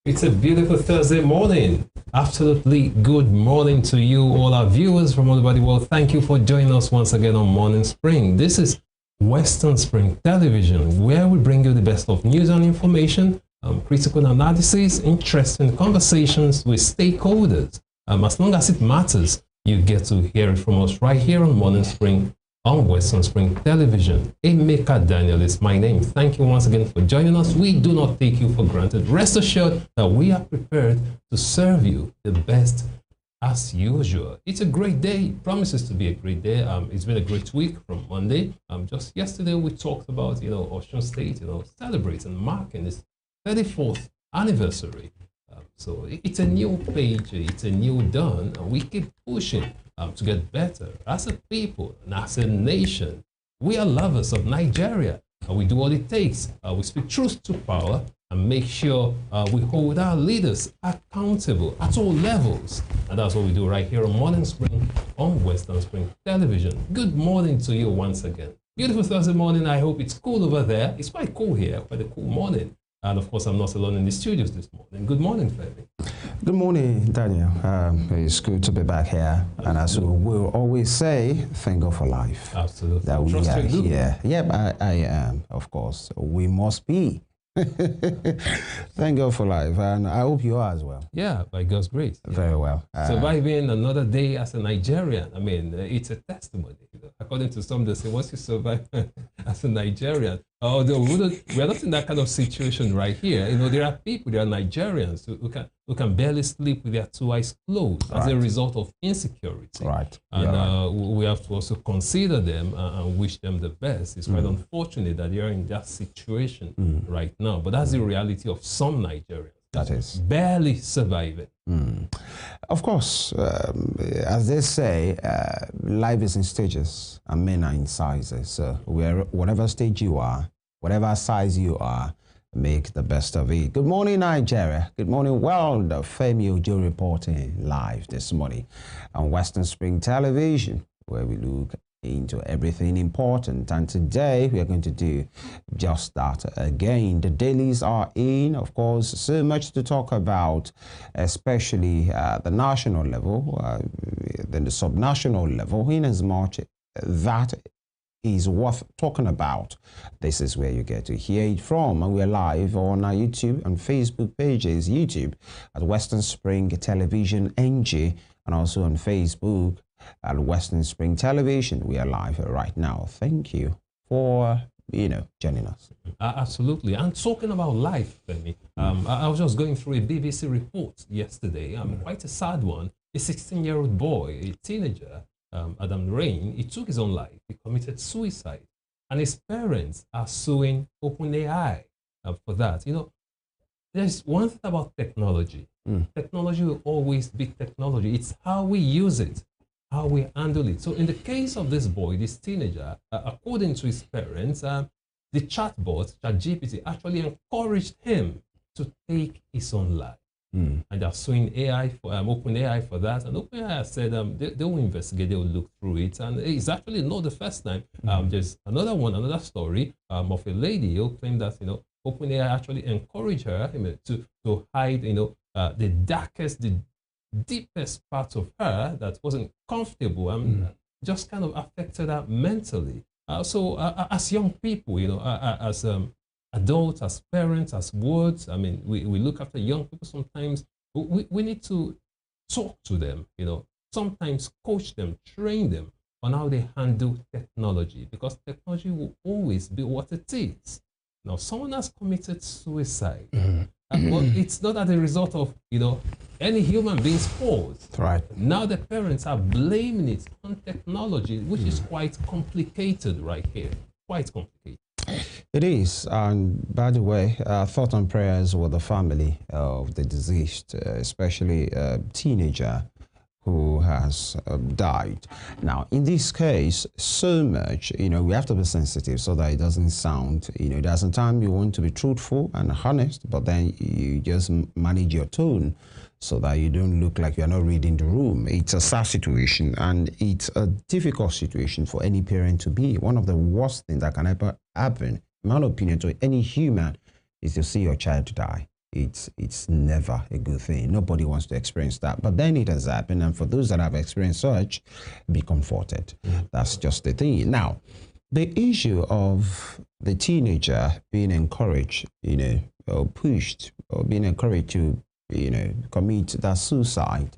It's a beautiful Thursday morning. Absolutely good morning to you, all our viewers from all over the world. Thank you for joining us once again on Morning Spring. This is Western Spring Television, where we bring you the best of news and information, critical analysis, interesting conversations with stakeholders. As long as it matters, you get to hear it from us right here on Morning Spring on Western Spring Television. Emeka Daniel is my name. Thank you once again for joining us. We do not take you for granted. Rest assured that we are prepared to serve you the best as usual. It's a great day. It promises to be a great day. It's been a great week from Monday. Just yesterday we talked about, Osun State, celebrating, marking its 34th anniversary. So it's a new page, it's a new dawn, and we keep pushing to get better as a people and as a nation. We are lovers of Nigeria, and we do what it takes. We speak truth to power and make sure we hold our leaders accountable at all levels. And that's what we do right here on Morning Spring on Western Spring Television. Good morning to you once again. Beautiful Thursday morning. I hope it's cool over there. It's quite cool here, quite a cool morning. And of course, I'm not alone in the studios this morning. Good morning, Femi. Good morning, Daniel. It's good to be back here. And as we will always say, thank God for life. Absolutely. That we are here. Yep, I am, of course. We must be. Thank God for life. And I hope you are as well. Yeah, by God's grace. Very well. Surviving another day as a Nigerian, I mean, it's a testimony. According to some, they say, once you survive as a Nigerian, although we're not in that kind of situation right here. There are people, there are Nigerians who can barely sleep with their two eyes closed as a result of insecurity. Right. And we have to also consider them and wish them the best. It's quite unfortunate that they are in that situation right now. But that's the reality of some Nigerians. That is. Barely surviving. Of course, as they say, life is in stages and men are in sizes. So whatever stage you are, whatever size you are, make the best of it. Good morning, Nigeria. Good morning, world. Femi Ojo reporting live this morning on Western Spring Television, where we look into everything important. And today we are going to do just that again. The dailies are in, of course, so much to talk about, especially at the national level, then the subnational level, in as much that is worth talking about. This is where you get to hear it from, and we're live on our YouTube and Facebook pages. YouTube at Western Spring Television NG, and also on Facebook at Western Spring Television. We are live right now. Thank you for joining us. Absolutely. And talking about life, Femi, I was just going through a BBC report yesterday. Quite a sad one. A 16-year-old boy, a teenager, Adam Rain, he took his own life. He committed suicide, and his parents are suing OpenAI for that. There's one thing about technology. Technology will always be technology. It's how we use it, how we handle it. So in the case of this boy, this teenager, according to his parents, the chatbot, ChatGPT, actually encouraged him to take his own life. And they're suing OpenAI for that. And OpenAI said they will investigate, they will look through it. And it's actually not the first time. There's another story of a lady who claimed that, OpenAI actually encouraged her to hide, the darkest, the deepest part of her that wasn't comfortable and just kind of affected her mentally. So as young people, as adults, as parents, as wards, we look after young people. Sometimes we need to talk to them, sometimes coach them, train them on how they handle technology, because technology will always be what it is. Now, someone has committed suicide. Well, it's not as a result of, any human being's fault. Right. Now the parents are blaming it on technology, which is quite complicated right here. Quite complicated. It is. And by the way, thought and prayers with the family of the deceased, especially a teenager who has died. Now, in this case, so much, we have to be sensitive so that it doesn't sound, there's a time you want to be truthful and honest, but then you just manage your tone so that you don't look like you're not reading the room. It's a sad situation, and it's a difficult situation for any parent to be. One of the worst things that can ever happen, in my opinion, to any human is to see your child die. it's never a good thing. Nobody wants to experience that. But then it has happened, and for those that have experienced such, be comforted. That's just the thing. Now, the issue of the teenager being encouraged, or pushed, or being encouraged to, commit that suicide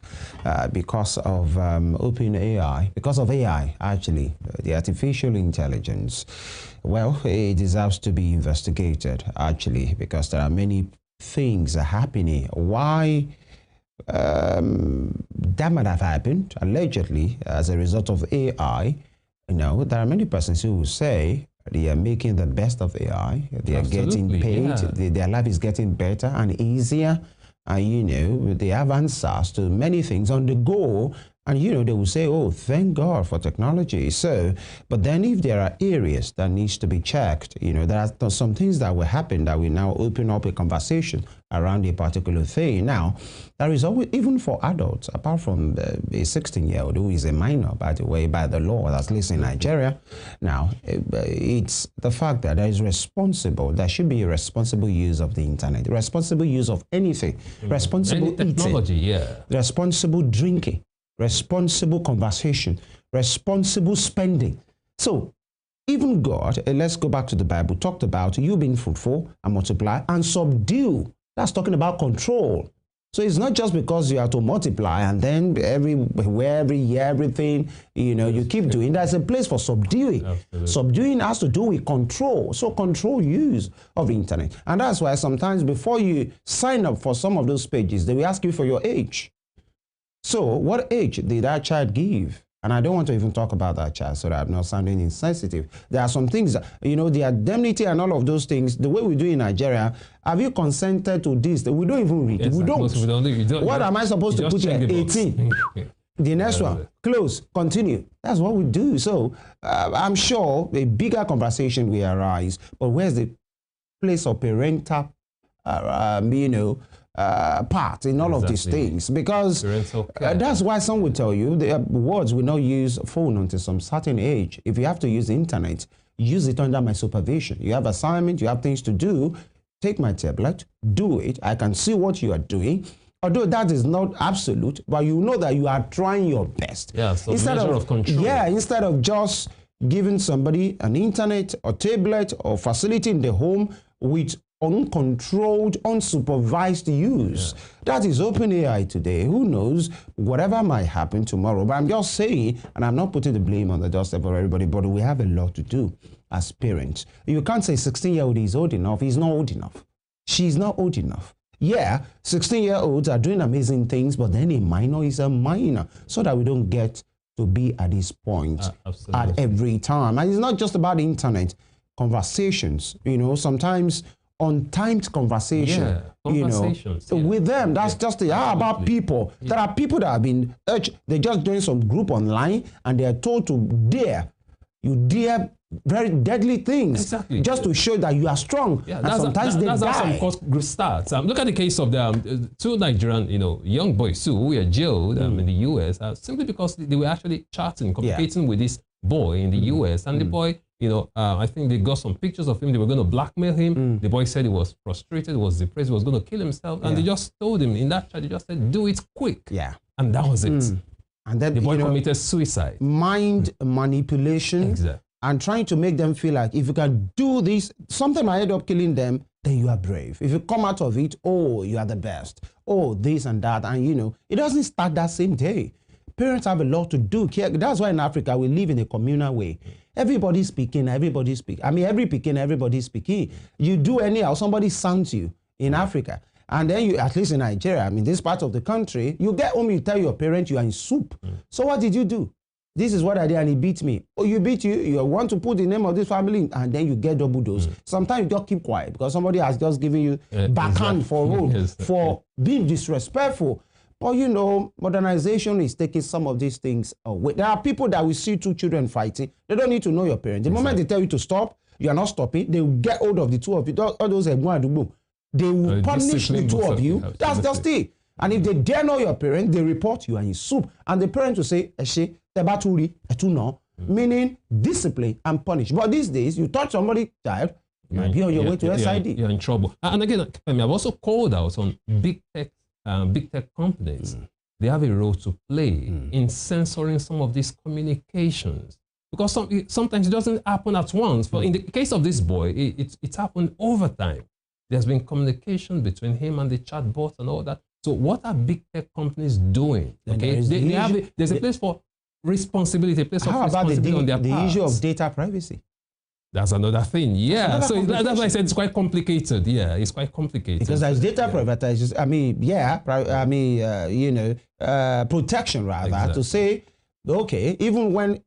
because of open AI, because of AI, actually, the artificial intelligence. Well, it deserves to be investigated, actually, because there are many things are happening. Why that might have happened, allegedly, as a result of AI. There are many persons who will say they are making the best of AI. They are getting paid. Yeah. Their life is getting better and easier. And, they have answers to many things on the go. And, they will say, oh, thank God for technology. So, but then if there are areas that needs to be checked, there are some things that will happen that will now open up a conversation around a particular thing. Now, there is always, even for adults, apart from a 16-year-old who is a minor, by the way, by the law, at least in Nigeria. Now, it's the fact that there should be a responsible use of the internet, responsible use of anything, responsible technology, eating, responsible drinking, responsible conversation, responsible spending. So even God, let's go back to the Bible, talked about you being fruitful and multiply and subdue. That's talking about control. So it's not just because you have to multiply and then everywhere, every year, everything, you keep doing. There's a place for subduing. Absolutely. Subduing has to do with control. So control use of the internet. And that's why sometimes before you sign up for some of those pages, they will ask you for your age. So what age did that child give? And I don't want to even talk about that child so that I'm not sounding insensitive. There are some things, the indemnity and all of those things, the way we do in Nigeria, have you consented to this? We don't even read. Yes, we don't. What am I supposed to put here? 18. The next one, close, continue. That's what we do. So I'm sure a bigger conversation will arise. But where's the place of parental, part in all of these things? Because that's why some will tell you the words will not use phone until some certain age. If you have to use the internet, use it under my supervision. You have assignment, you have things to do, take my tablet, do it. I can see what you are doing. Although that is not absolute, but you know that you are trying your best. Yeah, so instead of control. Yeah, instead of just giving somebody an internet or tablet or facility in the home with uncontrolled, unsupervised use. Yeah. That is open AI today. Who knows whatever might happen tomorrow? But I'm just saying, and I'm not putting the blame on the doorstep of everybody, but we have a lot to do as parents. You can't say 16-year-old is old enough. He's not old enough. She's not old enough. Yeah, 16-year-olds are doing amazing things, but then a minor is a minor, so that we don't get to be at this point at every time. And it's not just about the internet. Conversations, sometimes untimed conversation, with them. That's just the about people. Yeah. There are people that have been urged, they're just doing some group online and they are told to dare very deadly things just to show that you are strong. Yeah, and sometimes that's how some course group starts. Look at the case of the two Nigerian, young boys who were jailed in the US simply because they were actually chatting, communicating with this boy in the US, and the boy, I think they got some pictures of him. They were going to blackmail him. The boy said he was frustrated, was depressed, he was going to kill himself, and they just told him in that chat. They just said, "Do it quick." Yeah, and that was it. And then the boy committed suicide. Mind manipulation. And trying to make them feel like if you can do this, something might end up killing them, then you are brave. If you come out of it, oh, you are the best. Oh, this and that. And, it doesn't start that same day. Parents have a lot to do. That's why in Africa, we live in a communal way. Everybody's speaking, everybody speaks. Every speaking, everybody's speaking. You do anyhow, somebody sounds you in Africa. And then you, at least in Nigeria, this part of the country, you get home, you tell your parents you are in soup. So what did you do? This is what I did and he beat me. Oh, you beat you want to put the name of this family in, and then you get double dose. Sometimes you just keep quiet because somebody has just given you backhand for role for being disrespectful. But modernization is taking some of these things away. There are people that will see two children fighting. They don't need to know your parents. The moment they tell you to stop, you are not stopping. They will get hold of the two of you. All those they will punish the two of you. That's just it. And if they dare know your parent, they report you and you soup. And the parent will say, meaning discipline and punish. But these days, you touch somebody's child, Be on your way to SID. You're in trouble. And again, I've also called out on big tech companies. They have a role to play in censoring some of these communications. Because sometimes it doesn't happen at once. In the case of this boy, it happened over time. There's been communication between him and the chatbot and all that. So what are big tech companies doing? Okay, there's a place for responsibility, a place of responsibility on their part. The issue of data privacy? That's another thing. Yeah, so that's why I said it's quite complicated. Yeah, it's quite complicated. Because there's data privatization. Protection rather, exactly. To say, okay, even when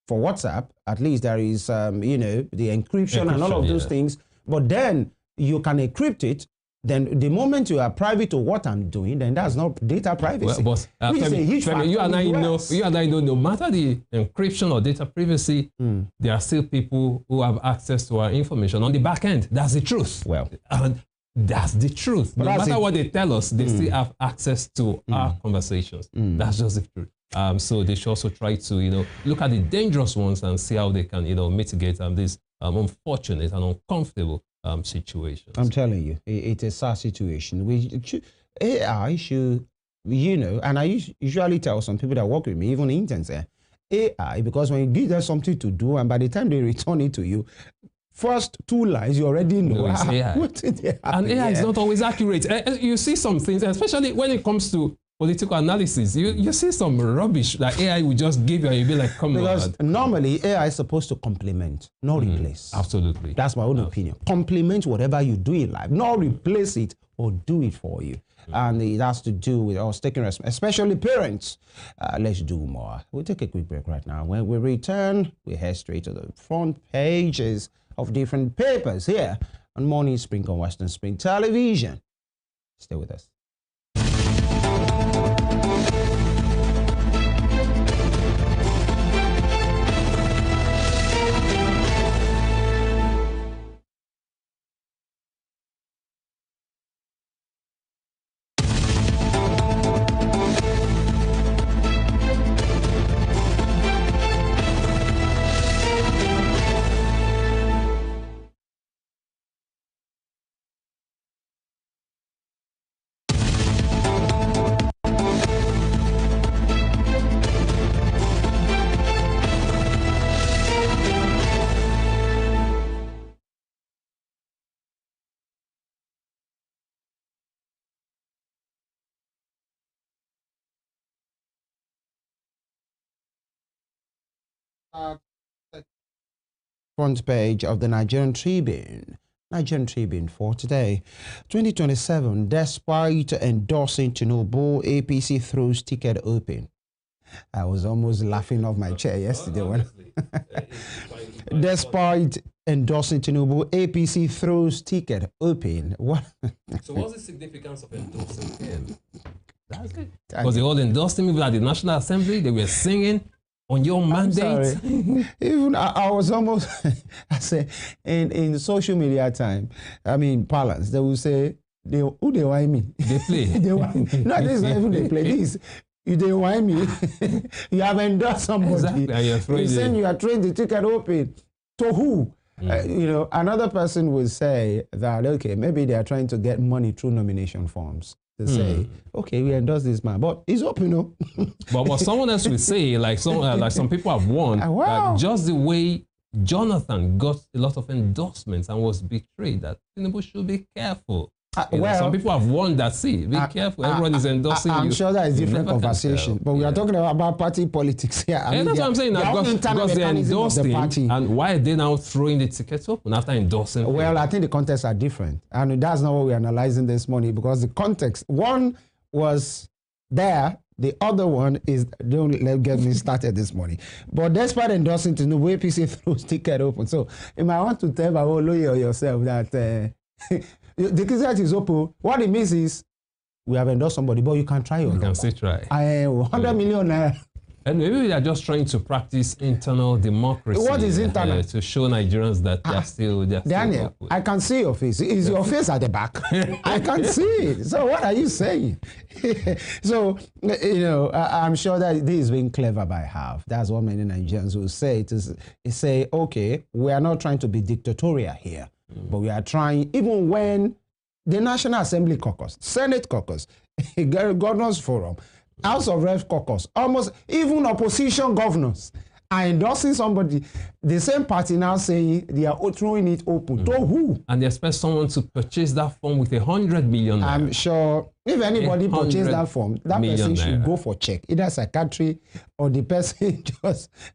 for WhatsApp, at least there is, the encryption and all of those things. But then you can encrypt it. Then the moment you are private to what I'm doing, then that's not data privacy. Well, but you and I know, no matter the encryption or data privacy, there are still people who have access to our information on the back end. That's the truth. Well, that's the truth. No matter what they tell us, they still have access to our conversations. That's just the truth. So they should also try to, look at the dangerous ones and see how they can, mitigate these unfortunate and uncomfortable situations. I'm telling you, it's a sad situation. AI should, and I usually tell some people that work with me, even interns, AI, because when you give them something to do, and by the time they return it to you, first 2 lines, you already know. It's AI. And AI is not always accurate. You see some things, especially when it comes to political analysis, you see some rubbish that AI will just give you and you'll be like, come on. Because normally AI is supposed to complement, not replace. Absolutely. That's my own opinion. Complement whatever you do in life, not replace it or do it for you. And it has to do with us taking responsibility, especially parents. Let's do more. We'll take a quick break right now. When we return, we head straight to the front pages of different papers here on Morning Spring on Western Spring Television. Stay with us. Front page of the Nigerian Tribune for today, 2027. Despite endorsing Tinubu, APC throws ticket open. I was almost laughing off my chair yesterday when despite endorsing Tinubu, APC throws ticket open. What? So what's the significance of endorsing him? That's it. Because they all endorsed him even at the National Assembly. They were singing on your mandate. Even I was almost, I say, in social media time, parlance, they will say, who they whine me? They play. They whine. No, this is not even they play. This, they whine me. You have endorsed somebody. Exactly. You're saying you are throwing the ticket open. To who? Another person would say that, okay, maybe they are trying to get money through nomination forms. To say, okay, we endorse this man, but it's open, But what someone else would say, like some people have warned, that just the way Jonathan got a lot of endorsements and was betrayed, that Tinubu should be careful. Some people have warned that, be careful, everyone is endorsing you. I'm sure that is a different conversation, but we are talking about party politics here. That's what I'm saying, because they endorsed him, and why are they now throwing the tickets open after endorsing him? Well, I think the contexts are different, and that's not what we're analyzing this morning, because the context, one was there, the other one is, don't get me started this morning. But despite endorsing Tinubu, APC throws ticket open. So you might want to tell Babolo or yourself that the ticket is open. What it means is we have endorsed somebody, but you can try your You can still try. 100 million naira. And maybe they are just trying to practice internal democracy. What is internal? To show Nigerians that they are still Daniel, I can see your face. Is your face at the back? I can see it. So what are you saying? So, you know, I'm sure that this is being clever by half. That's what many Nigerians will say. Say, okay, we are not trying to be dictatorial here, but we are trying, even when the National Assembly caucus, Senate caucus, Governors Forum, House of Reps caucus, almost even opposition governors are endorsing somebody, the same party now saying they are throwing it open. To who? And they expect someone to purchase that form with 100 million naira. I'm sure if anybody purchases that form, that person should go for check, either psychiatry or the person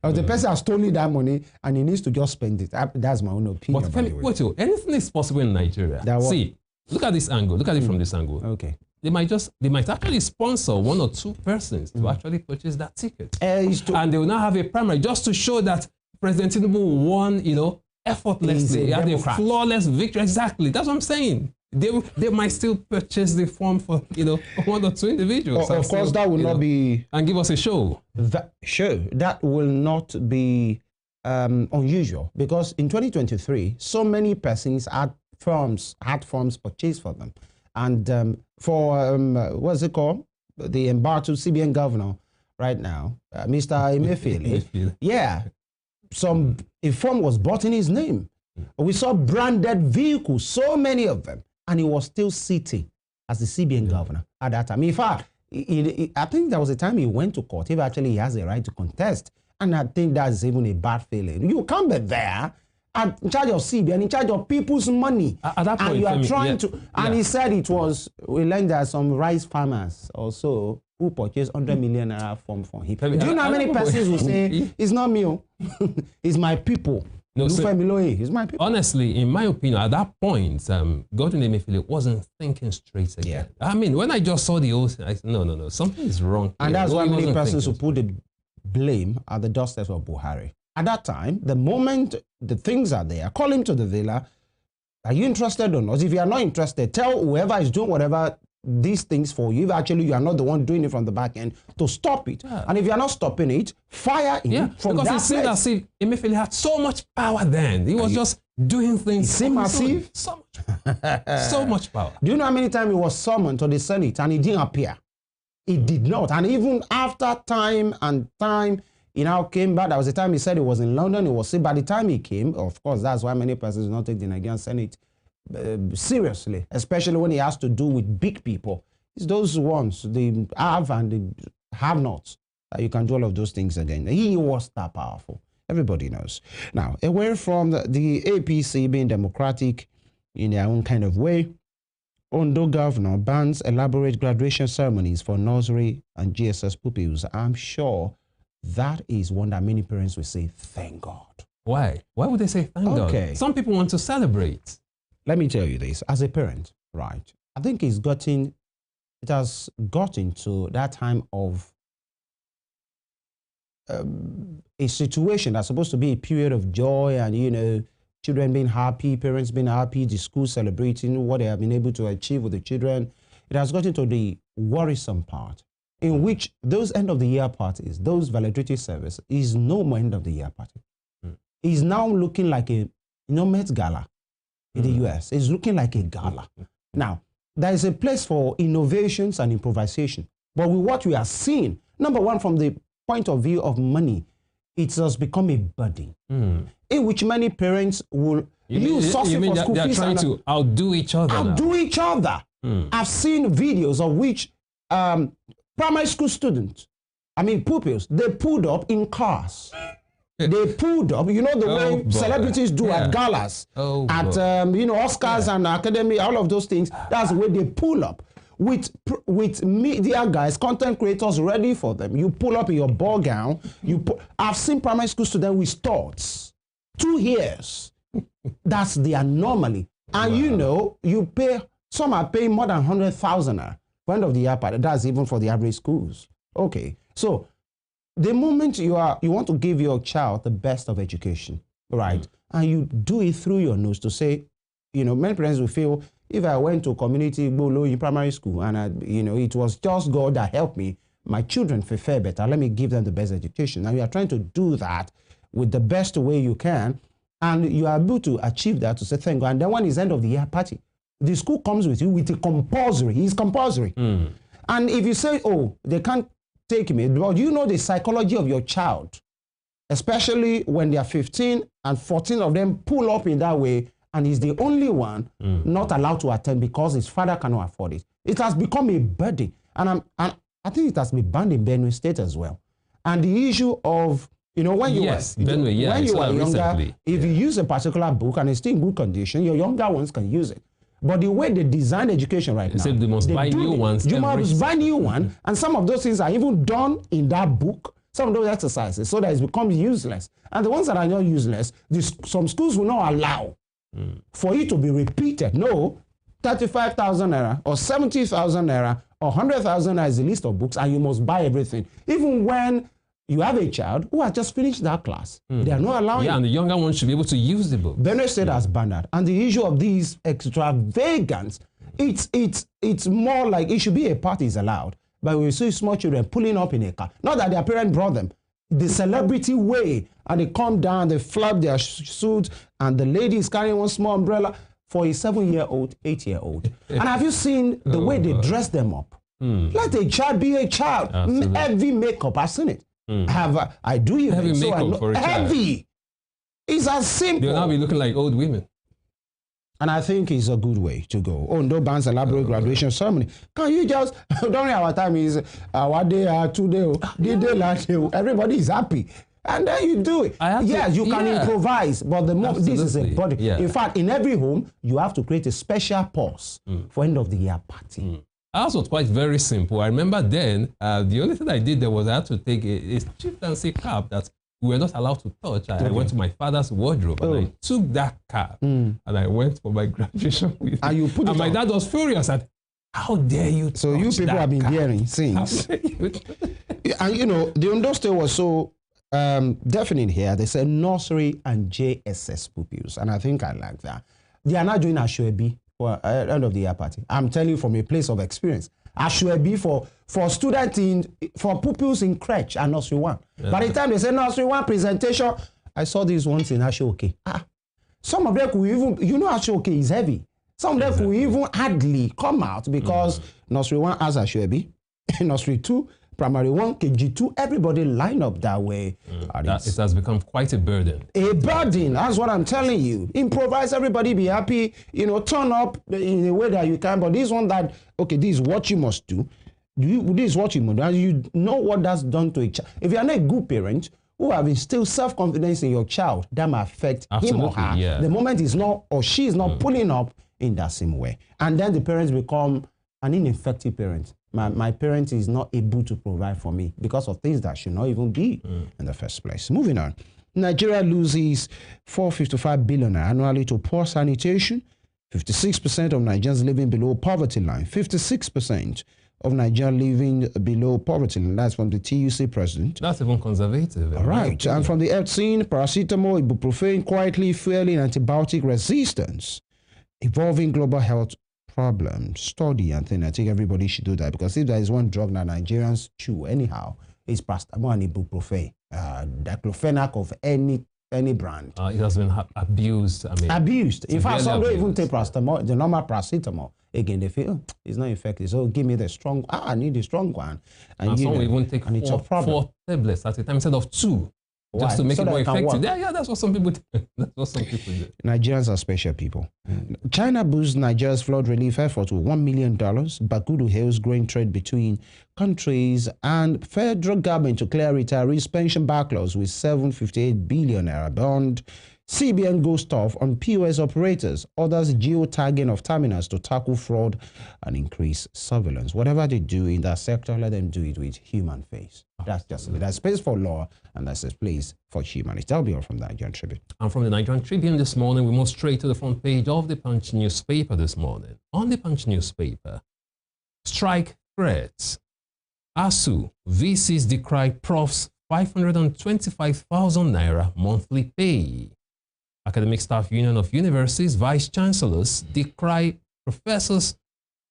the person has stolen that money and he needs to just spend it. That's my own opinion. But wait, anything is possible in Nigeria. See, look at this angle. Look at it from this angle. Okay. They might actually sponsor one or two persons to actually purchase that ticket. And they will now have a primary just to show that President Tinubu won, you know, effortlessly. He had a flawless victory. Exactly. That's what I'm saying. They might still purchase the form for, you know, one or two individuals. Of course, that will not be... And give us a show. That will not be unusual, because in 2023, so many persons had forms purchased for them. And for, what's it called? The embattled CBN governor right now, Mr. Emefiele. Yeah, a form was bought in his name. We saw branded vehicles, so many of them, and he was still sitting as the CBN governor at that time. In fact, I think there was a time he went to court if actually he has a right to contest. And I think that's even a bad feeling. You can't be there in charge of CBN, in charge of people's money. At that point, and you are trying to... And he said it was... We learned that some rice farmers also who purchased 100 million naira form for him. Do you know how many persons will say, it's not me, it's my people. No, so, it's my people. Honestly, in my opinion, at that point, Godwin Emefiele wasn't thinking straight again. Yeah. I mean, when I just saw the whole thing, I said, no, something is wrong. And that's why many persons who put the blame at the doorstep of Buhari. At that time, the moment the things are there, call him to the villa. Are you interested or not? If you are not interested, tell whoever is doing whatever these things for you, if actually you are not the one doing it from the back end, to stop it. Yeah. And if you are not stopping it, fire him from that place. Because it seemed as if Emefiele had so much power then. He was just doing things. It seemed massive. So much power. Do you know how many times he was summoned to the Senate and he didn't appear? He did not. And even after time and time, he now came back. There was a time he said he was in London. He was sick. By the time he came, of course, that's why many persons do not take the Nigerian Senate seriously, especially when he has to do with big people. It's those ones, they have and they have not. You can do all of those things again. He was that powerful. Everybody knows. Now, away from the APC being democratic in their own kind of way, Ondo governor bans elaborate graduation ceremonies for nursery and GSS pupils. I'm sure that is one that many parents will say, thank God. Why? Why would they say thank God? Some people want to celebrate. Let me tell you this, as a parent, right? I think it has gotten to that time of a situation that's supposed to be a period of joy and, you know, children being happy, parents being happy, the school celebrating what they have been able to achieve with the children. It has gotten to the worrisome part in which those end of the year parties, those valedictory service is no more end of the year party. It's now looking like a Met Gala in the US. It's looking like a gala. Now, there is a place for innovations and improvisation. But with what we are seeing, number one, from the point of view of money, it has become a burden in which many parents will use sourcing for school fees. They're trying to outdo each other. Each other. I've seen videos of which primary school students, pupils, they pulled up in cars. They pulled up, you know, the way celebrities do at galas, Oscars and Academy, all of those things. That's the way they pull up with media guys, content creators ready for them. You pull up in your ball gown. I've seen primary school students with studs, 2 years. That's the anomaly. And you know, some are paying more than 100,000 for end of the year party. That's even for the average schools. Okay, so the moment you want to give your child the best of education, right? And you do it through your nose to say, you know, many parents will feel, if I went to community in primary school and it was just God that helped me, my children fare better. Let me give them the best education. Now you are trying to do that with the best way you can, and you are able to achieve that to say thank God. And then when it's end of the year party, the school comes with you with a compulsory. It's compulsory. And if you say, oh, they can't take me, but you know the psychology of your child, especially when they are 15 and 14 of them pull up in that way, and he's the only one not allowed to attend because his father cannot afford it. It has become a burden. And I think it has been banned in Benue State as well. And the issue of, you know, when you Benue, when you are younger, recently. if you use a particular book and it's still in good condition, your younger ones can use it. But the way they design education right now, they must buy new ones. You must buy new one, and some of those things are even done in that book, some of those exercises, so that it becomes useless. And the ones that are not useless, some schools will not allow for it to be repeated. No, 35,000 naira or 70,000 naira or 100,000 naira is the list of books, and you must buy everything. Even when you have a child who has just finished that class, they are not allowing. Yeah, and the younger one should be able to use the book. Benue State has banned that. And the issue of these extravagance, it's more like it should be a party is allowed. But we see small children pulling up in a car. Not that their parent brought them. The celebrity way, and they come down, they flap their suits, and the lady is carrying one small umbrella for a 7-year-old, 8-year-old. And have you seen the way they dress them up? Let a child be a child. Absolutely. Heavy makeup, I've seen it. I do even Heavy so makeup for a child. heavy. It's as simple. They'll now be looking like old women. And I think it's a good way to go. Oh, no bans elaborate graduation ceremony. Can you just, during our time is our day, 2 day, day last day, everybody is happy. And then you do it. Yes, you can improvise, but this is a body. Yeah. In fact, in every home, you have to create a special pause for end of the year party. Ours was quite very simple. I remember then, the only thing I did there was I had to take a chieftaincy cap that we were not allowed to touch. I went to my father's wardrobe and I took that cap and I went for my graduation with And you put it my on. dad was furious at, how dare you touch So you people that have been cap? hearing since. And you know, the Ondo State was so definite here. They said nursery and JSS pupils. And I think I like that. They are not doing Ashwebi for end of the year party. I'm telling you from a place of experience. Ashwebi for students for pupils in crèche and nursery 1. By the time they say nursery 1 presentation, I saw these ones in Ashoke. Some of them could even, you know, Ashoke is heavy. Some of them could even hardly come out because nursery 1 has Ashwebi, nursery 2, primary 1, KG2, everybody line up that way. It has become quite a burden. A burden, that's what I'm telling you. Improvise, everybody be happy, you know, turn up in a way that you can. But this one that, okay, this is what you must do. This is what you must do. And you know what that's done to a child. If you're not a good parent who have instilled self-confidence in your child, that might affect him or her. Yeah. The moment is not, or she is not pulling up in that same way. And then the parents become an ineffective parent. My parent is not able to provide for me because of things that should not even be in the first place. Moving on. Nigeria loses 455 billion annually to poor sanitation. 56% of Nigerians living below poverty line. 56% of Nigerians living below poverty line. That's from the TUC president. That's even conservative. All right. And from the health scene, paracetamol, ibuprofen quietly fueling antibiotic resistance. Evolving global health problem study and thing. I think everybody should do that, because if there is one drug that Nigerians chew anyhow, it's paracetamol and ibuprofen, diclofenac of any brand. It has been abused. Abused. In fact, some don't even abused. take paracetamol, the normal paracetamol. Again, they feel it's not effective. So give me the strong. I need the strong one. And some will even take and it's a problem. 4 tablets at a time instead of 2. Why? Just to make So it that more it can effective. work. Yeah, that's what some people do. That's what some people do. Nigerians are special people. China boosts Nigeria's flood relief effort to $1 million. Bagudu hails growing trade between countries, and federal government to clear retirees' pension backlogs with 758 billion naira bond. CBN goes tough on POS operators, orders geotagging of terminals to tackle fraud and increase surveillance. Whatever they do in that sector, let them do it with human face. That's just it. There's space for law and there's a place for humanity. That'll be all from the Nigerian Tribune. And from the Nigerian Tribune this morning, we move straight to the front page of the Punch newspaper this morning. On the Punch newspaper, strike threats. ASU, VCs decry profs 525,000 naira monthly pay. Academic Staff Union of Universities Vice Chancellors decry professors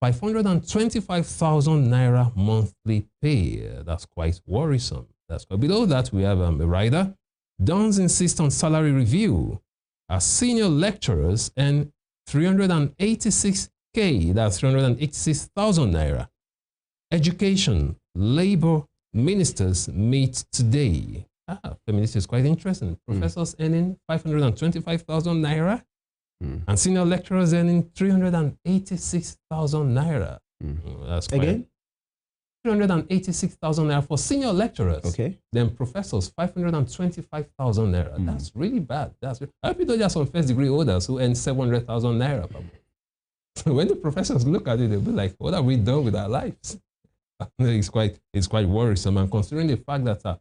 525,000 naira monthly pay. That's quite worrisome. That's quite. Below that, we have a rider. Dons insist on salary review. As senior lecturers earn 386K, that's 386,000 naira. Education, labor ministers meet today. Feminist is quite interesting. Professors earning 525,000 naira and senior lecturers earning 386,000 naira. That's quite. Again? 386,000 naira for senior lecturers. Okay. Then professors, 525,000 naira. That's really bad. That's really, I hope you know there are some first degree holders who earn 700,000 naira. So when the professors look at it, they'll be like, what have we done with our lives? It's quite worrisome. And considering the fact that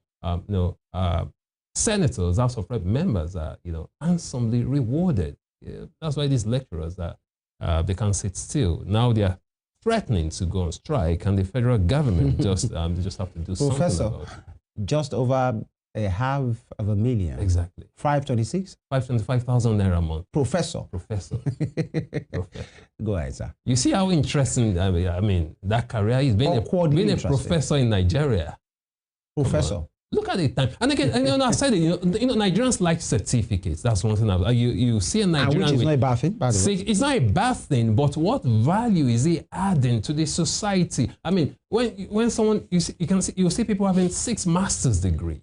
senators, House of Rep members are handsomely rewarded. That's why these lecturers they can't sit still. Now they are threatening to go on strike, and the federal government just they just have to do something about it. Just over $500,000. Exactly. 526? 525,000 naira a month. Professor. Professor. Go ahead, sir. You see how interesting, I mean, that career is being a professor in Nigeria. Professor. Look at the time. And again, I said it, Nigerians like certificates. That's one thing. You see a Nigerian. Which is not a bad thing, by the way. It's not a bad thing, but what value is he adding to the society? I mean, when someone, you see people having 6 master's degree,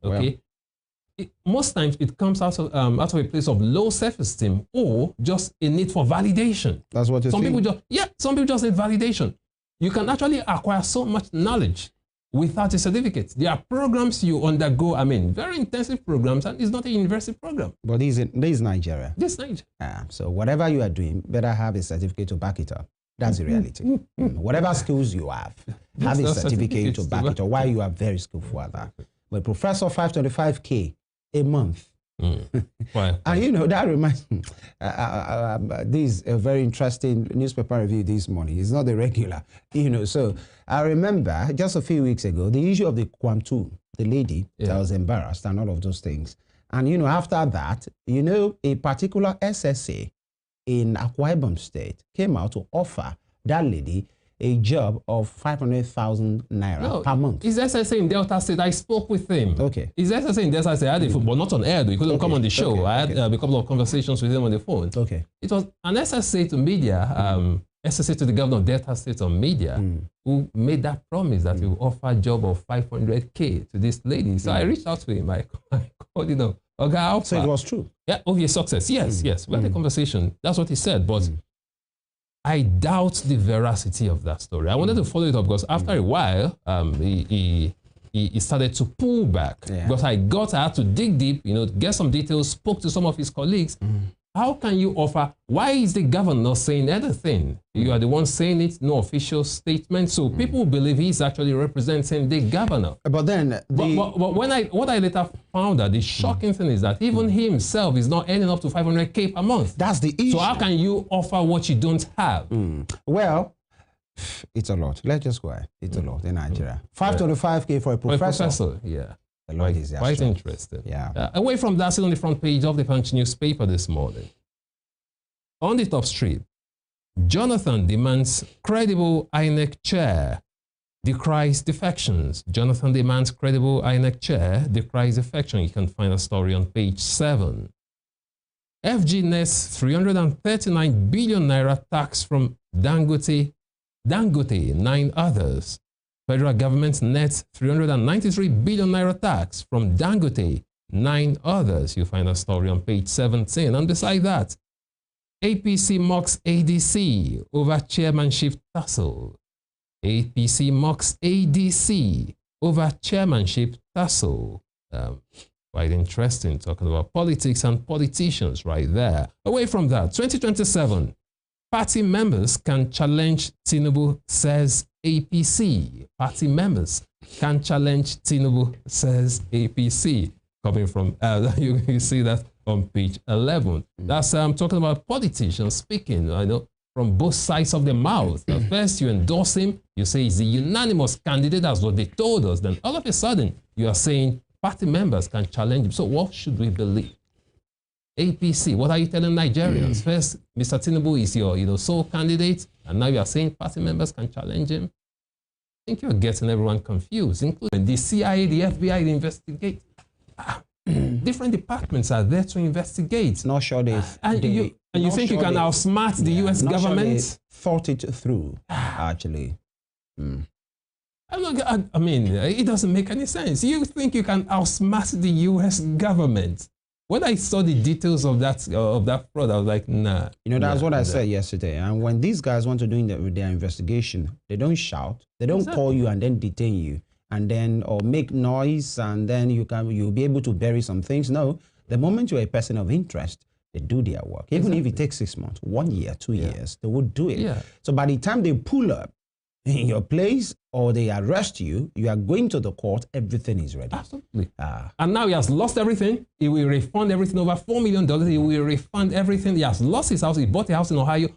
okay? Well, most times it comes out of a place of low self-esteem or just a need for validation. That's what you think? Some people just need validation. You can actually acquire so much knowledge without a certificate. There are programs you undergo, very intensive programs, and it's not a university program. But this is Nigeria. This is Nigeria. So whatever you are doing, better have a certificate to back it up. That's the reality. Whatever skills you have a certificate to back it up. Why you are very skillful at that. But Professor, 525K a month. Why? And that reminds me, this is a very interesting newspaper review this morning. It's not the regular, so I remember just a few weeks ago, the issue of the Kwantu, the lady that was embarrassed and all of those things. And, after that, a particular SSA in Akwa Ibom State came out to offer that lady a job of 500,000 naira per month. Is SSA in Delta State? I spoke with him. Okay. Is SSA in Delta State? I had a football, not on air, though. He couldn't come on the show. I had a couple of conversations with him on the phone. Okay. It was an SSA to media, SSA to the governor of Delta State on media, who made that promise that he will offer a job of 500K to this lady. So I reached out to him. I called, So it was true? Yeah, obvious success. Yes. We had a conversation. That's what he said. But I doubt the veracity of that story. I wanted to follow it up because after a while, he started to pull back. Because I had to dig deep, get some details, spoke to some of his colleagues. How can you offer? Why is the governor not saying anything? You are the one saying it, no official statement. So people believe he's actually representing the governor. But then, what I later found out, the shocking thing is that even he himself is not earning up to 500K per month. That's the issue. So how can you offer what you don't have? Well, it's a lot. Let's just go ahead. It's a lot in Nigeria. 525K for a professor. Yeah. Quite interesting. Yeah. Away from that, sit on the front page of the Punch newspaper this morning. On the top strip, Jonathan demands credible INEC chair, decries defections. Jonathan demands credible INEC chair, decries defection. You can find a story on page 7. FG nets 339 billion naira tax from Dangote, 9 others. Federal government nets 393 billion naira tax from Dangote, 9 others. You find a story on page 17. And beside that, APC mocks ADC over chairmanship tussle. APC mocks ADC over chairmanship tussle. Quite interesting, talking about politics and politicians right there. Away from that, 2027, party members can challenge Tinubu, says APC. Party members can challenge Tinubu, says APC. Coming from, you see that on page 11. That's talking about politicians speaking, from both sides of the mouth. First, you endorse him, you say he's a unanimous candidate, that's what they told us. Then all of a sudden, you are saying party members can challenge him. So what should we believe? APC. What are you telling Nigerians? First, Mr. Tinubu is your sole candidate, and now you are saying party members can challenge him. I think you're getting everyone confused, including the CIA, the FBI, to investigate. Different departments are there to investigate. Not sure and you think you can outsmart the US government? Sure thought it through, actually. I mean, it doesn't make any sense. You think you can outsmart the US government? When I saw the details of that fraud, I was like, nah. That's what I said yesterday. And when these guys want to do their investigation, they don't shout, they don't call you and then detain you, and then or make noise, and then you'll be able to bury some things. No, the moment you're a person of interest, they do their work. Even if it takes 6 months, 1 year, 2 years, they will do it. Yeah. So by the time they pull up in your place or they arrest you, you are going to the court, everything is ready. Absolutely. And now he has lost everything. He will refund everything, over $4 million. He will refund everything. He has lost his house. He bought a house in Ohio.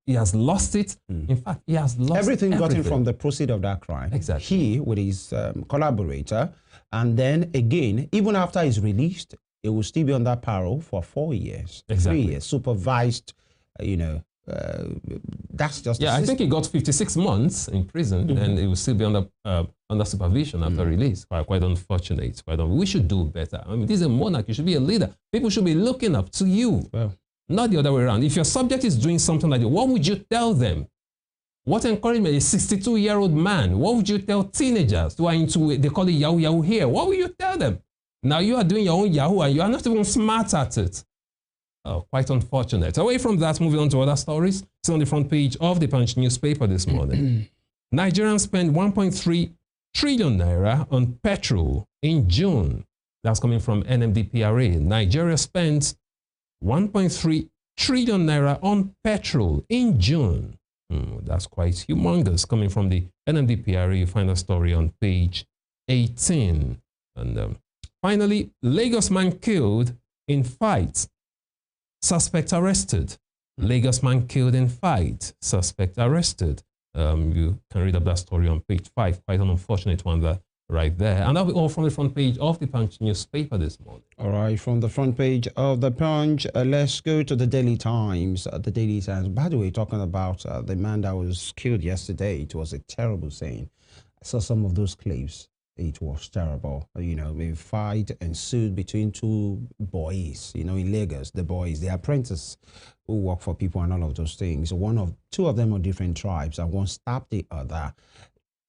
He has lost it. In fact, he has lost everything. Gotten from the proceed of that crime. Exactly. He with his collaborator. And then again, even after he's released, it will still be on that parole for 4 years. Exactly. 3 years, supervised, that's just I think he got 56 months in prison, and he will still be under supervision after release. Quite unfortunate. We should do better. I mean, this is a monarch. You should be a leader. People should be looking up to you, not the other way around. If your subject is doing something like that, what would you tell them? What encouragement? A 62-year-old man, what would you tell teenagers who are into it? They call it Yahoo here. What will you tell them? Now you are doing your own Yahoo and you are not even smart at it. Oh, quite unfortunate. Away from that, moving on to other stories. It's on the front page of the Punch newspaper this morning. Nigerians spent 1.3 trillion naira on petrol in June. That's coming from NMDPRA. Nigeria spent 1.3 trillion naira on petrol in June. That's quite humongous. Coming from the NMDPRA, you find a story on page 18. And finally, Lagos man killed in fight. Suspect arrested. Lagos man killed in fight. Suspect arrested. You can read up that story on page 5. Quite an unfortunate one there, right there. And that'll be all from the front page of the Punch newspaper this morning. All right, from the front page of the Punch, let's go to the Daily Times. The Daily Times, by the way, talking about the man that was killed yesterday. It was a terrible scene. I saw some of those clips. It was terrible. A fight ensued between two boys, in Lagos, the boys, the apprentices who work for people and all of those things. Two of them are different tribes, and one stabbed the other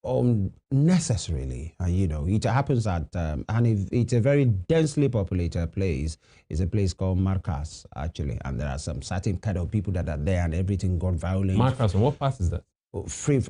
unnecessarily. It happens at, and it's a very densely populated place. It's a place called Marcas, actually, and there are some certain kind of people that are there, and everything got violent. Marcas, and what part is that?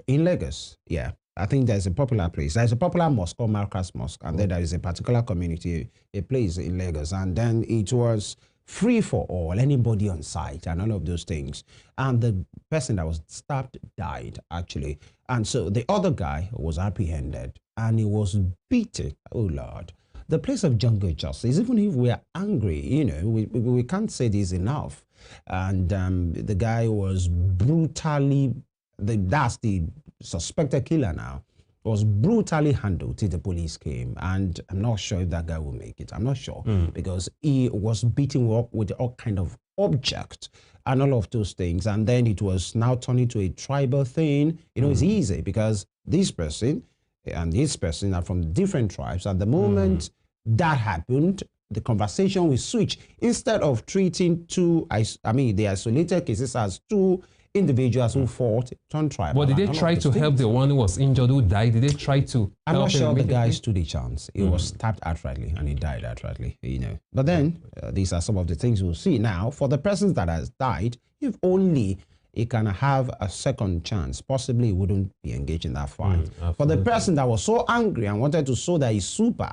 In Lagos, yeah. I think there's a popular place. There's a popular mosque called Marcas Mosque, and then there is a particular community, a place in Lagos, and then it was free for all, anybody on site, and all of those things. And the person that was stabbed died, actually. And so the other guy was apprehended, and he was beaten. Oh, Lord. The place of jungle justice, even if we are angry, we can't say this enough. And the guy was brutally, that's the suspected killer now, was brutally handled till the police came. And I'm not sure if that guy will make it. I'm not sure, because he was beaten with all kind of objects and all of those things. And then it was now turning to a tribal thing. It's easy because this person and this person are from different tribes. At the moment that happened, the conversation will switch. Instead of treating the isolated cases as two individuals who fought, turned tribal. But did they try to help the one who was injured, who died? Did they try to I'm not sure the guy stood a chance. He was stabbed outrightly and he died outrightly, But then, these are some of the things we'll see. Now, for the person that has died, if only he can have a second chance, possibly he wouldn't be engaged in that fight. For the person that was so angry and wanted to show that he's super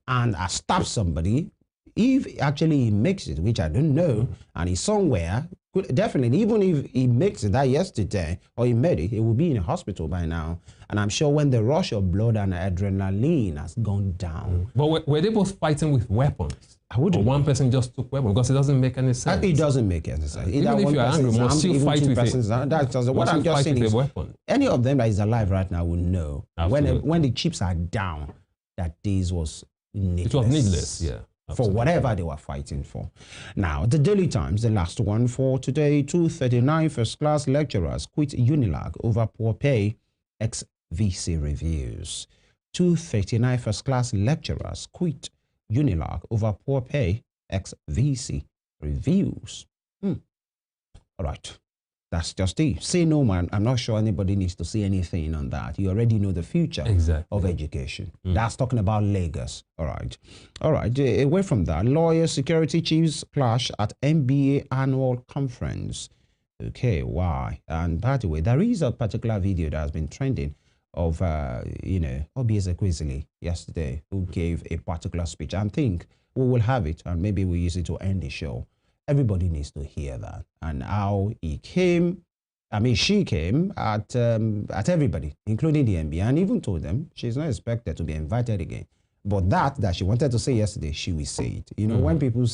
and stabbed somebody, if actually he makes it, which I don't know, and he's somewhere, definitely, even if he makes it that yesterday, or he made it, he will be in a hospital by now. And I'm sure when the rush of blood and adrenaline has gone down. But were they both fighting with weapons? I wouldn't. Or one person just took weapons? Because it doesn't make any sense. It doesn't make any sense. Even if you're angry, must you fight with it? What I'm just saying is, weapon? Any of them that is alive right now will know when the chips are down that this was needless. It was needless, yeah. for whatever they were fighting for. Now, the Daily Times, the last one for today, 239 first-class lecturers quit Unilag over poor pay, ex-VC reviews. 239 first-class lecturers quit Unilag over poor pay, ex-VC reviews. All right. That's just it. Say no, man. I'm not sure anybody needs to say anything on that. You already know the future of education. That's talking about Lagos. All right. All right. Away from that, lawyer security chiefs clash at NBA annual conference. Okay, why? And by the way, there is a particular video that has been trending of, Obi Ezekwesili yesterday, who gave a particular speech. I think we will have it, and maybe we'll use it to end the show. Everybody needs to hear that, and how he came. I mean, she came at everybody, including the NBA, and even told them she's not expected to be invited again. But that she wanted to say yesterday, she will say it. You know, when people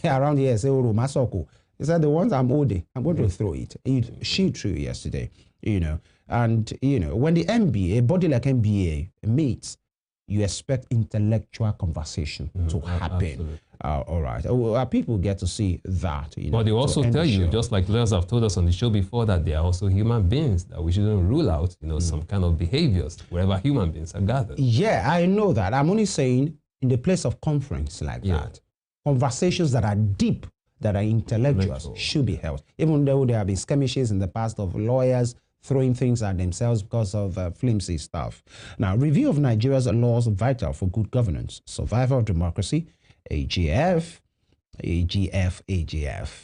around here say, "Oh, Masoko," he said, "The ones I'm holding, I'm going to throw it." She threw it yesterday. You know, and when the NBA, a body like NBA meets, you expect intellectual conversation to happen. All right. People get to see that. But they also tell you, just like lawyers have told us on the show before, that they are also human beings, that we shouldn't rule out, some kind of behaviors wherever human beings are gathered. Yeah, I know that. I'm only saying in the place of conference like that, conversations that are deep, that are intellectual, should be held. Even though there have been skirmishes in the past of lawyers throwing things at themselves because of flimsy stuff. Now, review of Nigeria's laws vital for good governance, survival of democracy, AGF.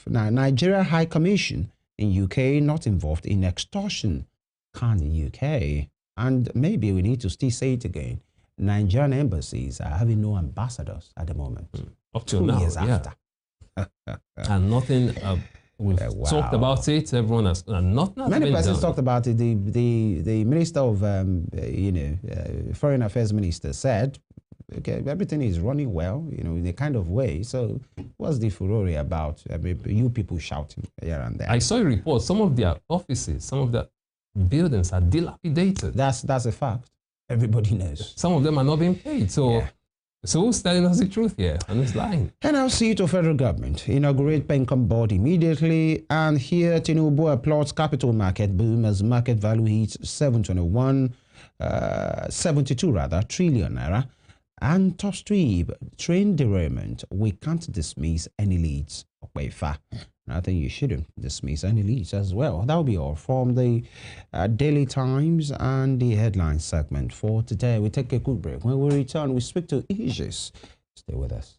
Now, Nigeria High Commission in UK not involved in extortion. Can the UK? And maybe we need to still say it again. Nigerian embassies are having no ambassadors at the moment. Up till now, 2 years after. And nothing... We've talked about it. Everyone has, not many persons talked about it. The minister of, foreign affairs minister said, okay, everything is running well, in a kind of way. So what's the furore about? I mean, you people shouting here and there. I saw a report. Some of their offices, some of the buildings are dilapidated. That's a fact. Everybody knows. Some of them are not being paid. So. So who's telling us the truth here and who's lying? NLC to federal government inaugurate Pencom board immediately, and here Tinubu applauds capital market boom as market value hits 72 trillion naira. And top strip train derailment. We can't dismiss any leads. I think you shouldn't dismiss any leads as well. That'll be all from the Daily Times and the headline segment for today. We take a quick break. When we return, we speak to Aegis. Stay with us.